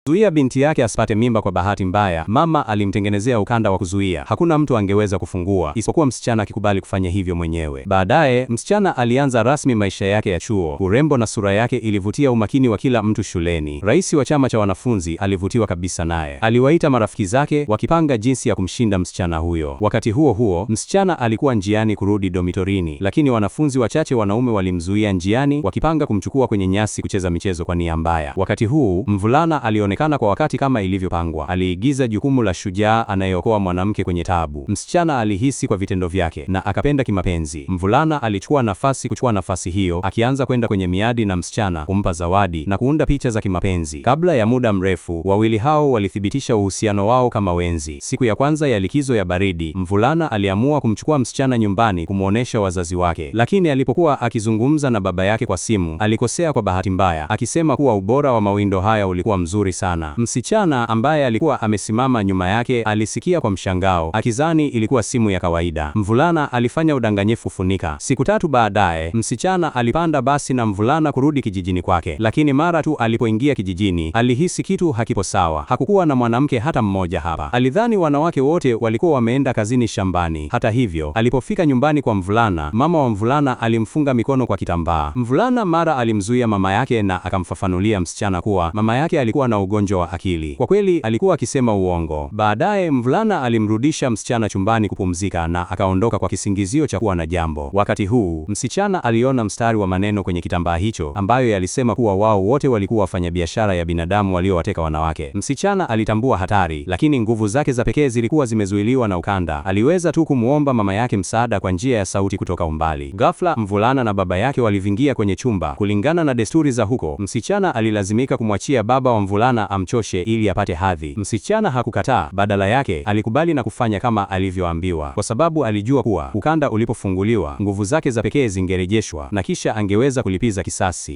Zuia binti yake asipate mimba. Kwa bahati mbaya, mama alimtengenezea ukanda wa kuzuia. Hakuna mtu angeweza kufungua isipokuwa msichana akikubali kufanya hivyo mwenyewe. Baadaye, msichana alianza rasmi maisha yake ya chuo. Urembo na sura yake ilivutia umakini wa kila mtu shuleni. Rais wa chama cha wanafunzi alivutiwa kabisa naye. Aliwaita marafiki zake wakipanga jinsi ya kumshinda msichana huyo. Wakati huo huo, msichana alikuwa njiani kurudi domitorini, lakini wanafunzi wachache wanaume walimzuia njiani wakipanga kumchukua kwenye nyasi kucheza michezo kwa nia mbaya. Wakati huu, mvulana alionekana kwa wakati kama ilivyopangwa. Aliigiza jukumu la shujaa anayeokoa mwanamke kwenye taabu. Msichana alihisi kwa vitendo vyake na akapenda kimapenzi. Mvulana alichukua nafasi hiyo, akianza kwenda kwenye miadi na msichana, kumpa zawadi na kuunda picha za kimapenzi. Kabla ya muda mrefu, wawili hao walithibitisha uhusiano wao kama wenzi. Siku ya kwanza ya likizo ya baridi, mvulana aliamua kumchukua msichana nyumbani kumuonesha wazazi wake. Lakini alipokuwa akizungumza na baba yake kwa simu, alikosea kwa bahati mbaya, akisema kuwa ubora wa mawindo haya ulikuwa mzuri sana. Msichana ambaye alikuwa amesimama nyuma yake alisikia kwa mshangao, akizani ilikuwa simu ya kawaida. Mvulana alifanya udanganyifu kufunika. Siku 3 baadaye, msichana alipanda basi na mvulana kurudi kijijini kwake. Lakini mara tu alipoingia kijijini, alihisi kitu hakipo sawa. Hakukuwa na mwanamke hata mmoja hapa. Alidhani wanawake wote walikuwa wameenda kazini shambani. Hata hivyo, alipofika nyumbani kwa mvulana, mama wa mvulana alimfunga mikono kwa kitambaa. Mvulana mara alimzuia mama yake na akamfafanulia msichana kuwa mama yake alikuwa na ugonjwa wa akili. Kwa kweli alikuwa akisema uongo. Baadaye mvulana alimrudisha msichana chumbani kupumzika na akaondoka kwa kisingizio cha kuwa na jambo. Wakati huu, msichana aliona mstari wa maneno kwenye kitambaa hicho ambayo yalisema kuwa wao wote walikuwa wafanyabiashara ya binadamu waliowateka wanawake. Msichana alitambua hatari, lakini nguvu zake za pekee zilikuwa zimezuiliwa na ukanda. Aliweza tu kumuomba mama yake msaada kwa njia ya sauti kutoka umbali. Ghafla, mvulana na baba yake walivingia kwenye chumba. Kulingana na desturi za huko, msichana alilazimika kumwachia baba wa mvulana amchoshe ili apate hadhi. Msichana hakukataa, badala yake alikubali na kufanya kama alivyoambiwa, kwa sababu alijua kuwa ukanda ulipofunguliwa, nguvu zake za pekee zingerejeshwa na kisha angeweza kulipiza kisasi.